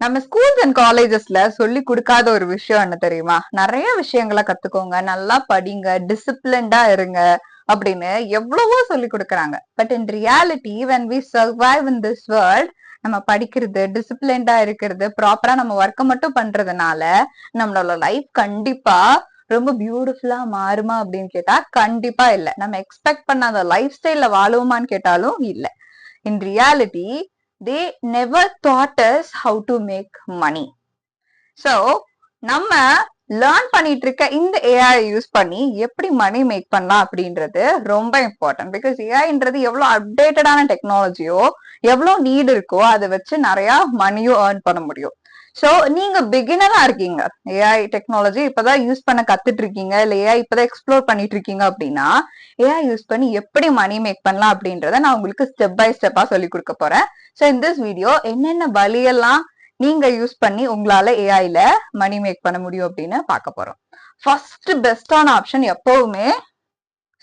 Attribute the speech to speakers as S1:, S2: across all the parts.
S1: நம்ம schools and காலேஜஸ்ல சொல்லி கொடுக்காத ஒரு விஷயம் என்ன தெரியுமா? நிறைய விஷயங்களை கத்துக்கோங்க, நல்லா படிங்க, டிசிப்ளின்டா இருங்க அப்படின்னு எவ்வளவோ சொல்லி கொடுக்கறாங்க. But in reality when we survive in this world, நம்ம படிக்கிறது, டிசிப்ளின்டா இருக்கிறது, ப்ராப்பரா நம்ம ஒர்க்கை மட்டும் பண்றதுனால நம்மளோட லைஃப் கண்டிப்பா ரொம்ப பியூட்டிஃபுல்லா மாறுமா அப்படின்னு கேட்டா கண்டிப்பா இல்ல. நம்ம எக்ஸ்பெக்ட் பண்ண அந்த லைஃப் ஸ்டைல்ல வாழுவோமான்னு கேட்டாலும் இல்ல. In reality they never taught us how to make money. So நம்ம லேர்ன் பண்ணிட்டு இருக்க இந்த ஏஐ யூஸ் பண்ணி எப்படி மணி மேக் பண்ணலாம் அப்படின்றது ரொம்ப இம்பார்ட்டன்ட். பிகாஸ் ஏஐன்றது எவ்வளவு அப்டேட்டடான டெக்னாலஜியோ, எவ்வளவு நீட் இருக்கோ அதை வச்சு நிறைய மணியும் ஏர்ன் பண்ண முடியும். சோ நீங்க பிகினரா இருக்கீங்க, ஏஐ டெக்னாலஜி இப்பதான் யூஸ் பண்ண கத்துட்டு இருக்கீங்க, இல்ல ஏஐ இப்பதான் எக்ஸ்ப்ளோர் பண்ணிட்டு இருக்கீங்க அப்படின்னா ஏஐ யூஸ் பண்ணி எப்படி மணி மேக் பண்ணலாம் அப்படின்றத நான் உங்களுக்கு ஸ்டெப் பை ஸ்டெப்பா சொல்லி கொடுக்க போறேன். சோ இன் திஸ் வீடியோ என்னென்ன வழியெல்லாம் நீங்க யூஸ் பண்ணி உங்களால ஏஐல மணி மேக் பண்ண முடியும் அப்படின்னு பார்க்க போறோம். ஃபர்ஸ்ட் பெஸ்டான ஆப்ஷன் எப்பவுமே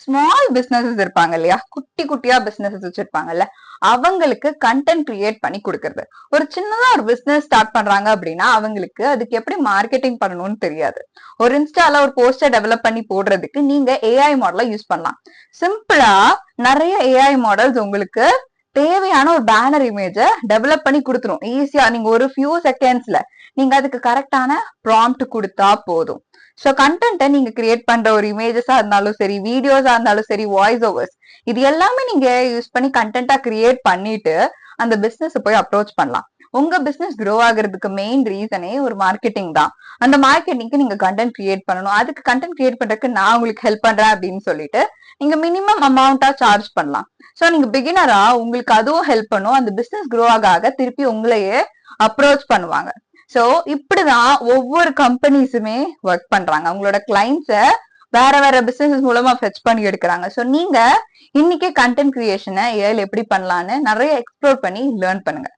S1: ஸ்மால் பிசினஸஸ் இருப்பாங்க இல்லையா, குட்டி குட்டியா பிசினஸஸ் வச்சிருப்பாங்கல்ல, அவங்களுக்கு கண்டென்ட் கிரியேட் பண்ணி கொடுக்கறது. ஒரு சின்னதா ஒரு பிசினஸ் ஸ்டார்ட் பண்றாங்க அப்படின்னா அவங்களுக்கு அதுக்கு எப்படி மார்க்கெட்டிங் பண்ணணும்னு தெரியாது. ஒரு இன்ஸ்டால ஒரு போஸ்டர் டெவலப் பண்ணி போடுறதுக்கு நீங்க ஏஐ மாடலை யூஸ் பண்ணலாம். சிம்பிளா நிறைய ஏஐ மாடல்ஸ் உங்களுக்கு தேவையான ஒரு பேனர் இமேஜ டெவலப் பண்ணி கொடுத்துரும் ஈஸியா. நீங்க ஒரு ஃபியூ செகண்ட்ஸ்ல நீங்க அதுக்கு கரெக்டான ப்ராம்ப்ட் கொடுத்தா போதும். சோ கண்டென்ட்டை நீங்க கிரியேட் பண்ற ஒரு இமேஜஸா இருந்தாலும் சரி, வீடியோஸா இருந்தாலும் சரி, வாய்ஸ் ஓவர்ஸ், இது எல்லாமே நீங்க யூஸ் பண்ணி கண்டென்ட்டா கிரியேட் பண்ணிட்டு அந்த பிசினஸ் போய் அப்ரோச் பண்ணலாம். உங்க பிசினஸ் க்ரோ ஆகுறதுக்கு மெயின் ரீசனே ஒரு மார்க்கெட்டிங் தான். அந்த மார்க்கெட்டிங்க்கு நீங்க கண்டென்ட் கிரியேட் பண்ணணும். அதுக்கு கண்டென்ட் கிரியேட் பண்றதுக்கு நான் உங்களுக்கு ஹெல்ப் பண்றேன் அப்படின்னு சொல்லிட்டு நீங்க மினிமம் அமௌண்டா சார்ஜ் பண்ணலாம். சோ நீங்க பிகினரா உங்களுக்கு அதுவும் ஹெல்ப் பண்ணும். அந்த பிசினஸ் க்ரோ ஆக திருப்பி உங்களையே அப்ரோச் பண்ணுவாங்க. சோ இப்படிதான் ஒவ்வொரு கம்பெனிஸுமே ஒர்க் பண்றாங்க. அவங்களோட கிளைண்ட்ஸ வேற வேற பிசினஸ் மூலமா ஃபெச் பண்ணி எடுக்கிறாங்க. சோ நீங்க இன்னைக்கே கண்டென்ட் கிரியேஷனை ஏஐல எப்படி பண்ணலாம்னு நிறைய எக்ஸ்ப்ளோர் பண்ணி லேர்ன் பண்ணுங்க.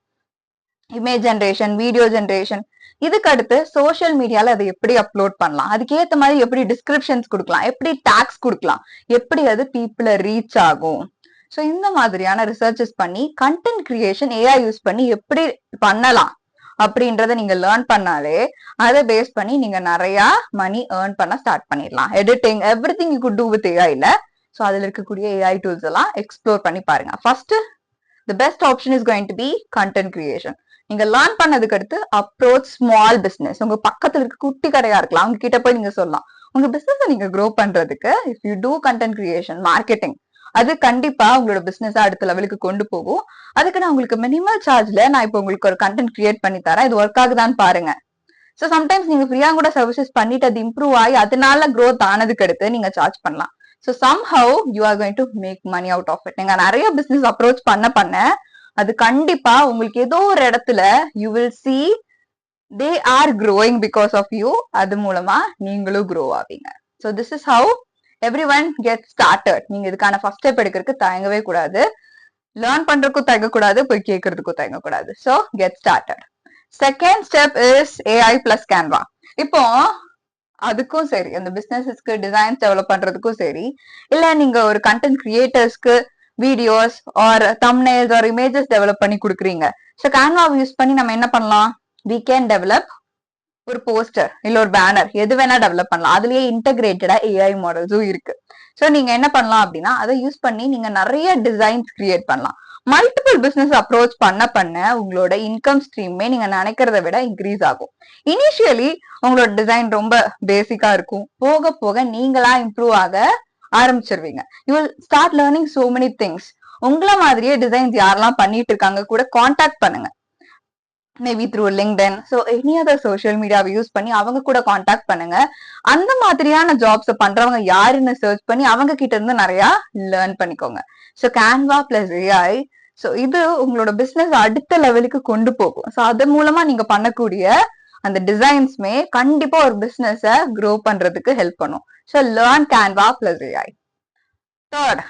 S1: இமேஜ் ஜென்ரேஷன், வீடியோ ஜென்ரேஷன், இதுக்கு அடுத்து சோசியல் மீடியால அதை எப்படி அப்லோட் பண்ணலாம், அதுக்கேத்த மாதிரி எப்படி டிஸ்கிரிப்ஷன்ஸ் கொடுக்கலாம், எப்படி டாக்ஸ் கொடுக்கலாம், எப்படி அது பீப்புளை ரீச் ஆகும். சோ இந்த மாதிரியான ரிசர்ச்சஸ் பண்ணி கண்டென்ட் கிரியேஷன் ஏஐ யூஸ் பண்ணி எப்படி பண்ணலாம் அப்படின்றத நீங்க லேர்ன் பண்ணாலே அதை பேஸ் பண்ணி நீங்க நிறைய மணி ஏர்ன் பண்ண ஸ்டார்ட் பண்ணிடலாம். Editing, every thing you could do with ஏஐல. சோ அதுல இருக்கக்கூடிய ஏஐ டூல்ஸ் எல்லாம் எக்ஸ்ப்ளோர் பண்ணி பாருங்க. First the best option is going to be content creation. நீங்க லேர்ன் பண்ணதுக்கு அடுத்து அப்ரோச் ஸ்மால் பிசினஸ். உங்க பக்கத்துல இருக்க குட்டி கடையா இருக்கலாம், அவங்க கிட்ட போய் நீங்க சொல்லலாம். உங்க பிசினஸ் நீங்க க்ரோ பண்றதுக்கு if you do content creation, marketing, அது கண்டிப்பா உங்களோட பிசினஸ் அடுத்த லெவலுக்கு கொண்டு போகும். அதுக்கு நான் உங்களுக்கு மினிமல் சார்ஜ்ல நான் இப்போ உங்களுக்கு ஒரு கண்டென்ட் கிரியேட் பண்ணி தரேன், இது ஒர்க் ஆகுதான்னு பாருங்க. சோ சம்டைம்ஸ் நீங்க ஃப்ரீயா கூட சர்வீசஸ் பண்ணிட்டு அது இம்ப்ரூவ் ஆகி அதனால க்ரோத் ஆனதுக்கு அடுத்து நீங்க சார்ஜ் பண்ணலாம். So somehow you are going to make money out of it. நீங்க நிறைய பிசினஸ் அப்ரோச் பண்ண அது கண்டிப்பா உங்களுக்கு ஏதோ ஒரு இடத்துல you will see they are growing because of you. அது மூலமா நீங்களும் grow ஆவீங்க. So this is how everyone gets started. நீங்க இதுக்கான ஃபர்ஸ்ட் ஸ்டெப் எடுக்கிறதுக்கு தயங்கவே கூடாது, லேர்ன் பண்றதுக்கும் தயங்க கூடாது, போய் கேட்கறதுக்கும் தயங்க கூடாது. So get started. Second step is AI plus Canva. இப்போ அதுக்கும் சரி, அந்த பிசினஸ்க்கு டிசைன்ஸ் டெவலப் பண்றதுக்கும் சரி, இல்ல நீங்க ஒரு கண்டென்ட் கிரியேட்டர்ஸ்க்கு videos or thumbnails or images develop பண்ணி கொடுக்குறீங்க. ஸோ கேன்வாவை யூஸ் பண்ணி நம்ம என்ன பண்ணலாம், we can develop ஒரு போஸ்டர் இல்ல ஒரு பேனர், எது வேணா டெவலப் பண்ணலாம். அதுலயே இன்டகிரேட்டடா ஏஐ மாடல்ஸும் இருக்கு. சோ நீங்க என்ன பண்ணலாம் அப்படின்னா அதை யூஸ் பண்ணி நீங்க நிறைய டிசைன்ஸ் கிரியேட் பண்ணலாம். மல்டிபிள் பிசினஸ் அப்ரோச் பண்ண உங்களோட இன்கம் ஸ்ட்ரீமே நீங்க நினைக்கிறத விட இன்க்ரீஸ் ஆகும். இனிஷியலி உங்களோட டிசைன் ரொம்ப பேசிக்கா இருக்கும், போக போக நீங்களா இம்ப்ரூவ் ஆக ஆரம்பிச்சிருவீங்க. You will start learning so many things. உங்கள மாதிரியே டிசைன்ஸ் யாரெல்லாம் பண்ணிட்டு இருக்காங்க கூட கான்டாக்ட் பண்ணுங்க, maybe through LinkedIn. So any other social மீடியாவை யூஸ் பண்ணி அவங்க கூட கான்டாக்ட் பண்ணுங்க. அந்த மாதிரியான ஜாப்ஸ் பண்றவங்க யாருன்னு சர்ச் பண்ணி அவங்க கிட்ட இருந்து நிறைய லேர்ன் பண்ணிக்கோங்க. So Canva plus AI, so இது உங்களோட பிசினஸ் அடுத்த லெவலுக்கு கொண்டு போகும். ஸோ அது மூலமா நீங்க பண்ணக்கூடிய அந்த டிசைன்ஸ்மே கண்டிப்பா ஒரு பிசினஸ க்ரோ பண்றதுக்கு ஹெல்ப் பண்ணும். So learn Canva plus AI. Third,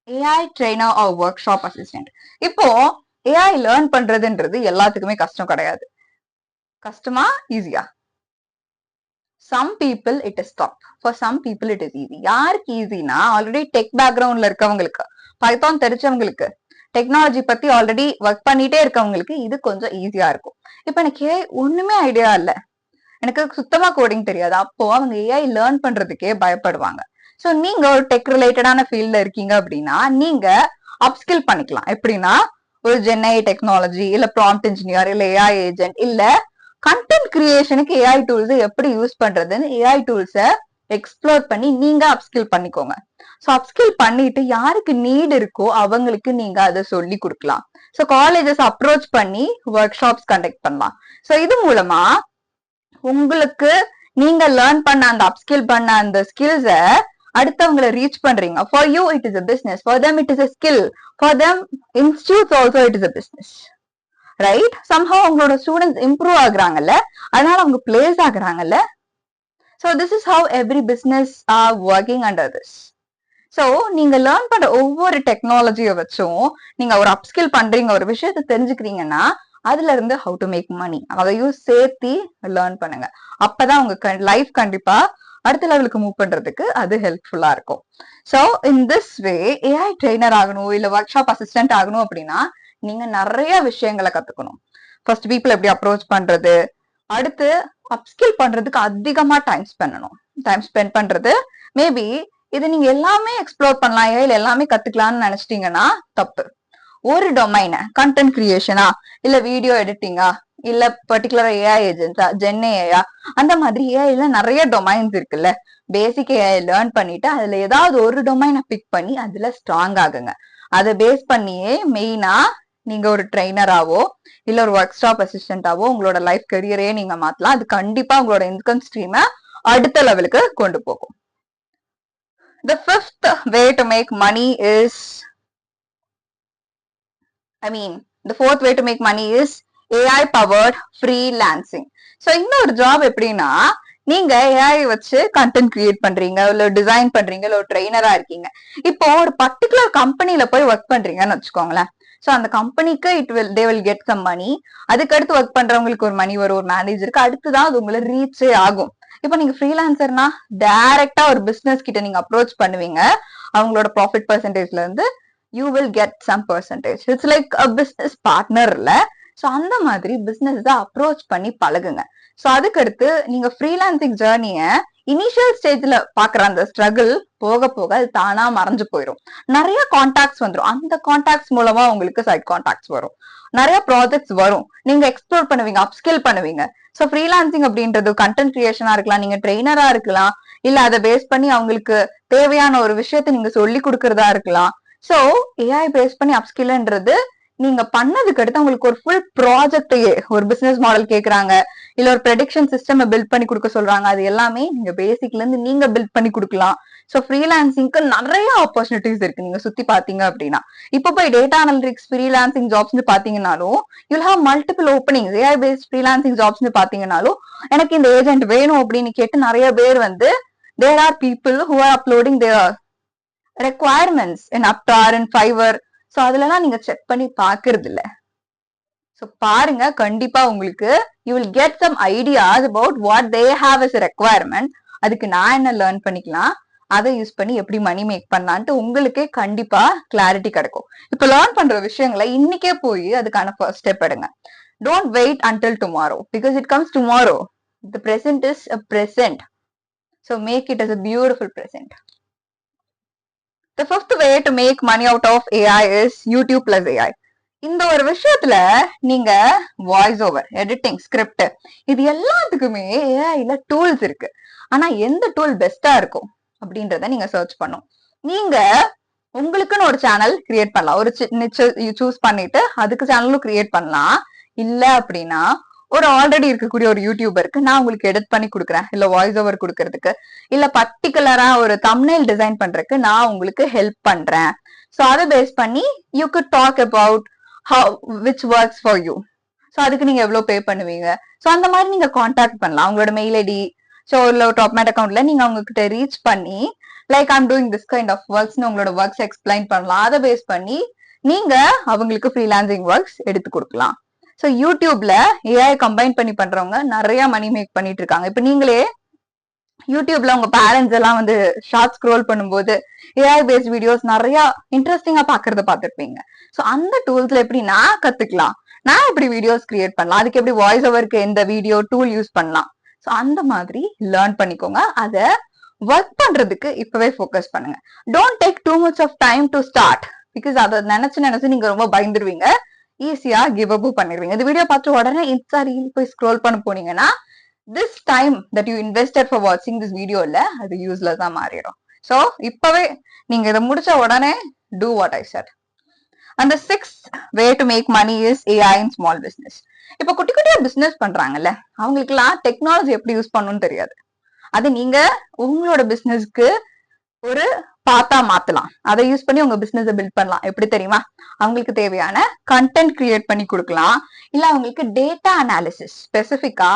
S1: AI trainer or workshop assistant. இப்போ ஏஐ லேர்ன் பண்றதுன்றது எல்லாத்துக்குமே கஷ்டம் கிடையாது. கஷ்டமா ஈஸியா? Some people it is tough, for some people it is easy. யாருக்கு ஈஸினா ஆல்ரெடி டெக் பேக்ரவுண்ட்ல இருக்கவங்களுக்கு, பைத்தான் தெரிச்சவங்களுக்கு, டெக்னாலஜி பத்தி ஆல்ரெடி ஒர்க் பண்ணிட்டே இருக்கவங்களுக்கு இது கொஞ்சம் ஈஸியா இருக்கும். இப்ப எனக்கு ஏஐ ஒண்ணுமே ஐடியா இல்ல, எனக்கு சுத்தமா கோடிங் தெரியாது, அப்போ அவங்க ஏஐ லேர்ன் பண்றதுக்கே பயப்படுவாங்க. சோ நீங்க ஒரு டெக் ரிலேட்டடான ஃபீல்ட்ல இருக்கீங்க அப்படின்னா நீங்க அப்ஸ்கில் பண்ணிக்கலாம். எப்படின்னா ஒரு ஜென்ஐ டெக்னாலஜி, இல்ல ப்ராம்ப்ட் இன்ஜினியர், இல்ல ஏஐ ஏஜென்ட், இல்ல கண்டென்ட் கிரியேஷனுக்கு ஏஐ டூல்ஸ் எப்படி யூஸ் பண்றதுன்னு ஏஐ டூல்ஸ எக்ஸ்ப்ளோர் பண்ணி நீங்க அப்ஸ்கில் பண்ணிக்கோங்க. சோ அப்ஸ்கில் பண்ணிட்டு யாருக்கு நீட் இருக்கோ அவங்களுக்கு நீங்க அதை சொல்லி கொடுக்கலாம். சோ காலேஜஸ் அப்ரோச் பண்ணி ஒர்க் ஷாப்ஸ் கண்டக்ட் பண்ணலாம். சோ இது மூலமா உங்களுக்கு நீங்க லேர்ன் பண்ண அந்த அப்ஸ்கில் பண்ண அந்த ஸ்கில்ஸ அடுத்தவங்களை ரீச் பண்றீங்க. For you it is a business, for them it is a skill, for them institutes also it is a business, right? somehow உங்களோட ஸ்டூடெண்ட்ஸ் இம்ப்ரூவ் ஆகுறாங்கல்ல, அதனால அவங்க place ஆகுறாங்கல்ல. so this is how every business are working under this. so நீங்க learn பண்ற ஒவ்வொரு டெக்னாலஜியை வச்சும் நீங்க ஒரு அப்ஸ்கில் பண்றீங்க, ஒரு விஷயத்தை தெரிஞ்சுக்கிறீங்கன்னா அதுல இருந்து ஹவு டு மேக் மணி அதையும் சேர்த்து லேர்ன் பண்ணுங்க. அப்பதான் உங்க லைஃப் கண்டிப்பா அடுத்த லெவலுக்கு மூவ் பண்றதுக்கு அது ஹெல்ப்ஃபுல்லா இருக்கும். So in this way AI trainer ஆகணும், இல்ல ஒர்க் ஷாப் அசிஸ்டன்ட் ஆகணும் அப்படின்னா நீங்க நிறைய விஷயங்களை கத்துக்கணும். ஃபர்ஸ்ட் பீப்புள் எப்படி அப்ரோச் பண்றது, அடுத்து அப்ஸ்கில் பண்றதுக்கு அதிகமா டைம் ஸ்பெண்ட் பண்றது. மேபி இது நீங்க எல்லாமே எக்ஸ்ப்ளோர் பண்ணலாம், ஏஐல எல்லாமே கத்துக்கலாம்னு நினைச்சிட்டீங்கன்னா தப்பு. ஒரு டொமைனை, கண்டென்ட் கிரியேஷனா, இல்ல வீடியோ எடிட்டிங்கா, இல்ல பர்டிகுலர் ஏஐ ஏஜென்ட்ஸா, ஜென்ஏஐயா, அந்த மாதிரி ஏஐல நிறைய டொமைன்ஸ் இருக்குல்ல. பேசிக் ஏஐ லேர்ன் பண்ணிட்டு அதுல ஏதாவது ஒரு டொமைனை பிக் பண்ணி அதுல ஸ்ட்ராங் ஆகுங்க. அதை பேஸ் பண்ணியே மெயினா நீங்க ஒரு ட்ரெயினராவோ இல்ல ஒரு ஒர்க் ஷாப் அசிஸ்டன்டாவோ உங்களோட லைஃப் கரியரே நீங்க மாத்தலாம். அது கண்டிப்பா உங்களோட இன்கம் ஸ்ட்ரீமை அடுத்த லெவலுக்கு கொண்டு போகும். The fifth way to make money is, the fourth way to make money is AI powered freelancing. So இன்னொரு ஜாப் எப்படின்னா நீங்க ஏஐ வச்சு கண்டென்ட் கிரியேட் பண்றீங்க, இல்ல டிசைன் பண்றீங்க, இல்ல ஒரு ட்ரெயினரா இருக்கீங்க. இப்போ ஒரு பர்டிகுலர் கம்பெனில போய் ஒர்க் பண்றீங்கன்னு வச்சுக்கோங்களேன். சோ அந்த கம்பெனிக்கு they will get some money. அதுக்கு அடுத்து ஒர்க் பண்றவங்களுக்கு ஒரு மணி வரும், ஒரு மேனேஜருக்கு அடுத்துதான் அது உங்களை ரீச்சே ஆகும். இப்போ நீங்க ஃப்ரீலான்சர்னா டைரக்டா ஒரு பிசினஸ் கிட்ட நீங்க அப்ரோச் பண்ணுவீங்க. அவங்களோட ப்ராஃபிட் பெர்சன்டேஜ்ல இருந்து you will get some percentage. It's like a business partner இல்ல. சோ அந்த மாதிரி பிசினஸ் அப்ரோச் பண்ணி பழகுங்க. சோ அதுக்கு அடுத்து நீங்க ஃப்ரீலான்சிங் ஜேர்னிய இனிஷியல் ஸ்டேஜ்ல பாக்குற அந்த ஸ்ட்ரகிள் போக போக அது தானா மறைஞ்சு போயிடும். நிறைய கான்டாக்ட்ஸ் வந்துடும். அந்த கான்டாக்ட்ஸ் மூலமா உங்களுக்கு சைட் கான்டாக்ட்ஸ் வரும், நிறைய ப்ராஜெக்ட்ஸ் வரும், நீங்க எக்ஸ்ப்ளோர் பண்ணுவீங்க, அப்ஸ்கில் பண்ணுவீங்க. சோ ஃப்ரீலான்சிங் அப்படின்றது கண்டென்ட் கிரியேஷனா இருக்கலாம், நீங்க ட்ரெயினரா இருக்கலாம், இல்ல அதை பேஸ் பண்ணி அவங்களுக்கு தேவையான ஒரு விஷயத்த நீங்க சொல்லி கொடுக்கறதா இருக்கலாம். சோ ஏஐ பேஸ் பண்ணி அப்ஸ்கில்ன்றது நீங்க பண்ணதுக்கு அடுத்து உங்களுக்கு ஒரு ஃபுல் ப்ராஜெக்டையே, ஒரு பிசினஸ் மாடல் கேக்குறாங்க, இல்ல ஒரு ப்ரெடிக்ஷன் சிஸ்டம் பில்ட் பண்ணி கொடுக்க சொல்றாங்க, அது எல்லாமே நீங்க பேசிக்ல இருந்து நீங்க பில்ட் பண்ணி கொடுக்கலாம். சோ ஃப்ரீலான்சிங்க்கு நிறைய ஆப்பர்ச்சுனிட்டிஸ் இருக்கு நீங்க சுத்தி பாத்தீங்க அப்படின்னா. இப்போ போய் டேட்டா அனலிட்டிக்ஸ் ஃப்ரீலான்சிங் ஜாப்ஸ் பாத்தீங்கன்னாலும் you'll have multiple openings. AI based freelancing jobs பாத்தீங்கன்னாலும் எனக்கு இந்த ஏஜென்ட் வேணும் அப்படின்னு கேட்டு நிறைய பேர் வந்து there are people who are uploading their requirements in Uptar and Fiverr. So அதுலலாம் நீங்க செக் பண்ணி பாக்குறது இல்ல. சோ பாருங்க, கண்டிப்பா உங்களுக்கு you will get some ideas about what they have as a requirement. அதுக்கு நான் என்ன லேர்ன் பண்ணிக்கலாம், அதை யூஸ் பண்ணி எப்படி மணி மேக் பண்ணலான்ட்டு உங்களுக்கே கண்டிப்பா கிளாரிட்டி கிடைக்கும். இப்ப லேர்ன் பண்ற விஷயங்களை இன்னைக்கே போய் அதுக்கான ஃபர்ஸ்ட் ஸ்டெப் எடுங்க. Don't wait until tomorrow because it comes tomorrow. The present is a present. So make it as a beautiful present. The fifth way to make money out of AI is YouTube plus AI. இந்த ஒரு விஷயத்துல நீங்க voice over, editing, script, இது எல்லாத்துக்குமே ஏஐல tools இருக்கு. ஆனா எந்த tool பெஸ்டா இருக்கும் அப்படின்றத நீங்க சர்ச் பண்ணும். நீங்க உங்களுக்குன்னு ஒரு சேனல் கிரியேட் பண்ணலாம், ஒரு நிச்ச சூஸ் பண்ணிட்டு அதுக்கு சேனலும் கிரியேட் பண்ணலாம். இல்ல அப்படின்னா ஒரு ஆல்ரெடி இருக்கக்கூடிய ஒரு யூடியூபருக்கு நான் உங்களுக்கு எடிட் பண்ணி கொடுக்குறேன், இல்ல வாய்ஸ் ஓவர் கொடுக்கறதுக்கு, இல்ல பர்டிகுலரா ஒரு தம்ப்நெயில் டிசைன் பண்றதுக்கு நான் உங்களுக்கு ஹெல்ப் பண்றேன். சோ அதை பேஸ் பண்ணி you could talk about how which works for you. So அதுக்கு நீங்க எவ்வளவு பே பண்ணுவீங்க, சோ அந்த மாதிரி நீங்க கான்டாக்ட் பண்ணலாம். அவங்களோட மெயில் ஐடி, சோ இல்ல டாப்மேட் அக்கௌண்ட்ல நீங்க அவங்க கிட்ட ரீச் பண்ணி like I'm doing this kind of ஒர்க்ஸ்னு உங்களோட ஒர்க்ஸ் எக்ஸ்பிளைன் பண்ணலாம். அதை பேஸ் பண்ணி நீங்க அவங்களுக்கு ஃப்ரீலான்சிங் ஒர்க்ஸ் எடுத்து கொடுக்கலாம். சோ யூடியூப்ல ஏஐ கம்பைன் பண்ணி பண்றவங்க நிறைய மணி மேக் பண்ணிட்டு இருக்காங்க. இப்ப நீங்களே யூடியூப்ல உங்க பேரண்ட்ஸ் எல்லாம் வந்து ஷார்ட் ஸ்க்ரோல் பண்ணும்போது ஏஐ பேஸ்ட் வீடியோஸ் நிறைய இன்ட்ரெஸ்டிங்கா பாக்குறத பாத்துருப்பீங்க. சோ அந்த டூல்ஸ்ல எப்படி நான் கத்துக்கலாம், நான் எப்படி வீடியோஸ் கிரியேட் பண்ணலாம், அதுக்கு எப்படி வாய்ஸ் ஓவருக்கு எந்த வீடியோ டூல் யூஸ் பண்ணலாம், சோ அந்த மாதிரி லேர்ன் பண்ணிக்கோங்க. அத ஒர்க் பண்றதுக்கு இப்பவே ஃபோக்கஸ் பண்ணுங்க. Don't take too much of time to start. Because அதை நினைச்சு நீங்க ரொம்ப பயந்துருவீங்க, ஈஸியா கிவ் அப் பண்ணிடுவீங்க. இந்த வீடியோ பார்த்து உடனே இன்ஸ்டா ரீல் போய் ஸ்க்ரோல் பண்ண போனீங்கன்னா this time that you invested for watching this video இல்ல அது யூஸ்லெஸ் தான் மாறிடும். சோ இப்பவே நீங்க இதை முடிச்ச உடனே do what I said. And the sixth way to make money is AI in small business. இப்ப குட்டி குட்டியா பிசினஸ் பண்றாங்கல்ல, அவங்களுக்கு எல்லாம் டெக்னாலஜி எப்படி யூஸ் பண்ணணும்னு தெரியாது. அது நீங்க உங்களோட பிசினஸ்க்கு ஒரு பாத்தா மாத்தலாம். அதை யூஸ் பண்ணி உங்க பிசினஸ் பில்ட் பண்ணலாம். எப்படி தெரியுமா? அவங்களுக்கு தேவையான கண்டென்ட் கிரியேட் பண்ணி கொடுக்கலாம். இல்ல அவங்களுக்கு டேட்டா அனாலிசிஸ் ஸ்பெசிபிக்கா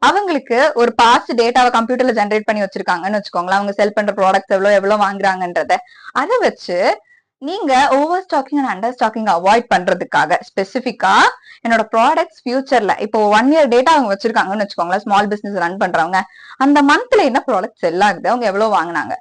S1: அவங்களுக்கு ஒரு பாஸ்ட் டேட்டாவை கம்ப்யூட்டர்ல ஜென்ரேட் பண்ணி வச்சிருக்காங்கன்னு வச்சுக்கோங்களேன். அவங்க செல் பண்ற ப்ராடக்ட்ஸ் எவ்வளவு வாங்குறாங்கன்றத அதை வச்சு நீங்க overstocking and understocking avoid பண்றதுக்காக ஸ்பெசிபிக்கா என்னோட ப்ராடக்ட்ஸ் ஃபியூச்சர்ல இப்போ 1 year டேட்டா அவங்க வச்சிருக்காங்கன்னு வச்சுக்கோங்களேன். ஸ்மால் பிசினஸ் ரன் பண்றவங்க அந்த மந்த்ல என்ன ப்ராடக்ட் செல் ஆகுது, அவங்க எவ்வளவு வாங்கினாங்க,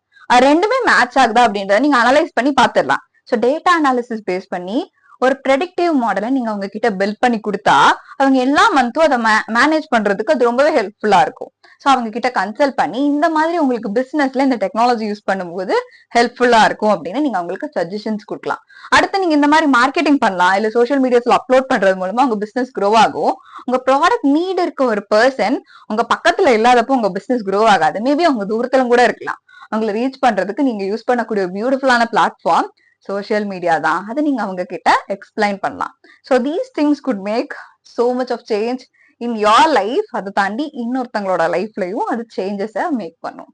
S1: ரெண்டுமே மேட்ச் ஆகுதா அப்படின்றத நீங்க அனலைஸ் பண்ணி பாத்துடலாம். ஸோ டேட்டா அனாலிசிஸ் பேஸ் பண்ணி ஒரு ப்ரெடிக்டிவ் மாடலை நீங்க அவங்க கிட்ட பில்ட் பண்ணி கொடுத்தா அவங்க எல்லா மந்த்தும் அதை மேனேஜ் பண்றதுக்கு அது ரொம்பவே ஹெல்ப்ஃபுல்லா இருக்கும். ஸோ அவங்க கிட்ட கன்சல்ட் பண்ணி இந்த மாதிரி உங்களுக்கு பிசினஸ்ல இந்த டெக்னாலஜி யூஸ் பண்ணும்போது ஹெல்ப்ஃபுல்லா இருக்கும் அப்படின்னு நீங்க அவங்களுக்கு சஜஷன்ஸ் கொடுக்கலாம். அடுத்து நீங்க இந்த மாதிரி மார்க்கெட்டிங் பண்ணலாம், இல்ல சோஷியல் மீடியாஸ்ல அப்லோட் பண்றது மூலமா உங்க பிசினஸ் க்ரோ ஆகும். உங்க ப்ராடக்ட் நீட் இருக்க ஒரு பர்சன் உங்க பக்கத்துல இல்லாதப்போ உங்க பிசினஸ் க்ரோ ஆகாது. மேபி அவங்க தூரத்துல கூட இருக்கலாம். அவங்களை ரீச் பண்றதுக்கு நீங்க யூஸ் பண்ணக்கூடிய பியூட்டிஃபுல்லான பிளாட்ஃபார்ம் சோஷியல் மீடியா தான். அதை நீங்க அவங்க கிட்ட எக்ஸ்பிளைன் பண்ணலாம். So these things could make so much of change in your life. அதை தாண்டி இன்னொருத்தங்களோட லைஃப்லயும் அது சேஞ்சஸை மேக் பண்ணும்.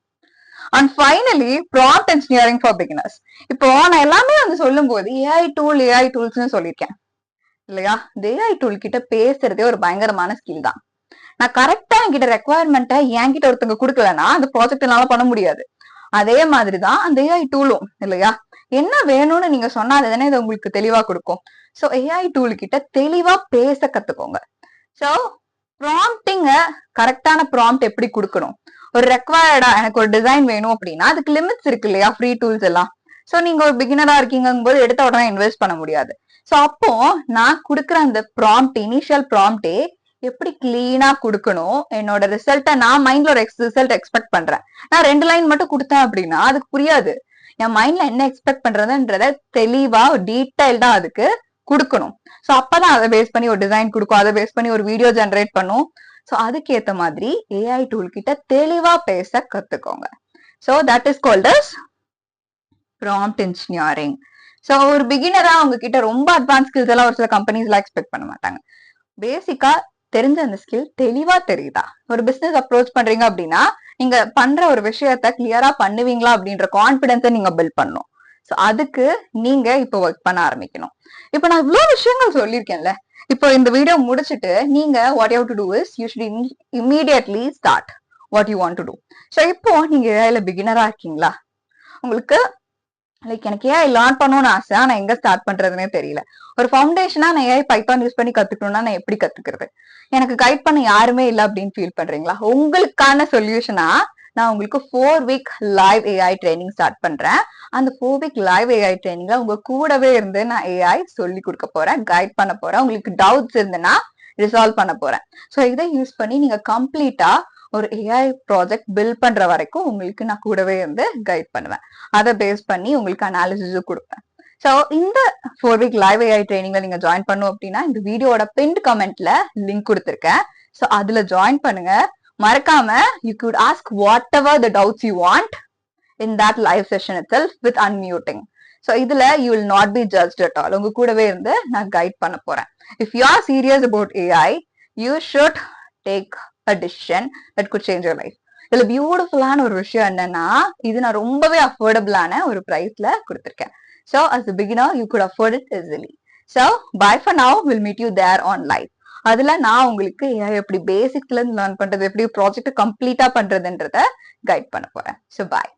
S1: And finally prompt engineering for beginners. இப்போ நான் எல்லாமே வந்து சொல்லும் போது ஏஐ டூல்ஸ்னு சொல்லியிருக்கேன் இல்லையா? இந்த ஏஐ டூல் கிட்ட பேசுறதே ஒரு பயங்கரமான ஸ்கில் தான். நான் கரெக்டா என்கிட்ட ரெக்குவயர்மெண்ட்டை என்கிட்ட ஒருத்தவங்க கொடுக்கலன்னா அந்த ப்ராஜெக்ட் என்னால பண்ண முடியாது. அதே மாதிரிதான் அந்த ஏஐ டூலும் இல்லையா? என்ன வேணும்னு நீங்க சொன்னா அதுதானே இது உங்களுக்கு தெளிவா கொடுக்கும். சோ ஏஐ டூல் கிட்ட தெளிவா பேச கத்துக்கோங்க. சோ ப்ராம்ப்டிங்க கரெக்டான ப்ராம்ப்ட் எப்படி கொடுக்கணும், ஒரு ரெக்வயர்டா எனக்கு ஒரு டிசைன் வேணும் அப்படின்னா அதுக்கு லிமிட்ஸ் இருக்கு இல்லையா? ஃப்ரீ டூல்ஸ் எல்லாம். சோ நீங்க ஒரு பிகினரா இருக்கீங்கும் போது எடுத்த உடனே இன்வெஸ்ட் பண்ண முடியாது. சோ அப்போ நான் கொடுக்குற அந்த ப்ராம்ப்ட், இனிஷியல் ப்ராம்ப்டே எப்படி கிளீனா கொடுக்கணும், என்னோட ரிசல்ட்டை நான் மைண்ட்ல ஒரு ரிசல்ட் எக்ஸ்பெக்ட் பண்றேன். நான் 2 லைன் மட்டும் கொடுத்தேன் அப்படின்னா அதுக்கு புரியாது. என் மைண்ட்ல என்ன எக்ஸ்பெக்ட் பண்றதுன்றத தெளிவா டீடைல்டா அதுக்கு கொடுக்கணும். சோ அப்பதான் அதை பேஸ் பண்ணி ஒரு டிசைன் கொடுக்கும், அதை பேஸ் பண்ணி ஒரு வீடியோ ஜெனரேட் பண்ணும். சோ அதுக்கு ஏத்த மாதிரி ஏஐ டூல் கிட்ட தெளிவா பேச கத்துக்கோங்க. So that is called as prompt engineering. So ஒரு பிகினரா உங்ககிட்ட ரொம்ப அட்வான்ஸ் ஸ்கில்ஸ் எல்லாம் ஒரு சில கம்பெனிஸ் எல்லாம் எக்ஸ்பெக்ட் பண்ண மாட்டாங்க. பேசிக்கா தெரிஞ்ச அந்த ஸ்கில் தெளிவா தெரியுதா? ஒரு பிசினஸ் அப்ரோச் பண்றீங்க அப்படின்னா நீங்க பண்ற ஒரு விஷயத்த கிளியரா பண்ணுவீங்களா அப்படின்ற கான்பிடன்ஸை நீங்க பில்ட் பண்ணணும். சோ அதுக்கு நீங்க இப்போ ஒர்க் பண்ண ஆரம்பிக்கணும். இப்போ நான் இவ்வளவு விஷயங்கள் சொல்லியிருக்கேன்ல, இப்போ இந்த வீடியோ முடிச்சுட்டு நீங்க what you have to to is you should immediately start what you want to to. So இப்போ நீங்க ஏஐல பிகினரா இருக்கீங்களா? உங்களுக்கு எனக்கு ஏஐ லேர்ன் பண்ணணும்னு ஆசை, ஆனா எங்க ஸ்டார்ட் பண்றதுன்னே தெரியல. ஒரு ஃபவுண்டேஷனா நான் ஏஐ பைத்தான் யூஸ் பண்ணி கத்துக்கணும்னா நான் எப்படி கத்துக்கிறது, எனக்கு கைட் பண்ண யாருமே இல்லை அப்படின்னு ஃபீல் பண்றீங்களா? உங்களுக்கான சொல்யூஷனா நான் உங்களுக்கு 4 week live AI training start பண்றேன். அந்த 4 week லைவ் ஏஐ ட்ரைனிங்ல உங்க கூடவே இருந்து நான் ஏஐ சொல்லி கொடுக்க போறேன், கைட் பண்ண போறேன். உங்களுக்கு டவுட்ஸ் இருந்ததுன்னா ரிசால்வ் பண்ண போறேன். சோ இதை யூஸ் பண்ணி நீங்க கம்ப்ளீட்டா ஒரு ஏஐ ப்ராஜெக்ட் பில்ட் பண்ற வரைக்கும் உங்களுக்கு நான் கூடவே இருந்து கைட் பண்ணுவேன். அதை பேஸ் பண்ணி உங்களுக்கு அனாலிசிஸும் கொடுப்பேன். சோ இந்த 4 week லைவ் ஏஐ ட்ரைனிங்ல நீங்க ஜாயின் பண்ணும் அப்படின்னா இந்த வீடியோட பின்ட் கமெண்ட்ல லிங்க் கொடுத்திருக்கேன். சோ அதுல ஜாயின் பண்ணுங்க. மறக்காம you could ask whatever the doubts you want in that live session itself with unmuting. So இதுல you will not be judged at all. உங்க கூடவே இருந்து நான் கைட் பண்ண போறேன். If you are serious about AI you should take a decision that could change your life. இதுல பியூட்டிஃபுல்லான ஒரு விஷயம் என்னன்னா, இது நான் ரொம்பவே அஃபோர்டபிளான ஒரு பிரைஸ்ல கொடுத்திருக்கேன். So as a beginner you could afford it easily. So bye for now, we'll meet you there on live. அதுல நான் உங்களுக்கு எப்படி பேசிக்ல இருந்து லேர்ன் பண்றது, எப்படி ப்ராஜெக்ட் கம்ப்ளீட்டா பண்றதுன்றத கைட் பண்ண போறேன். So bye.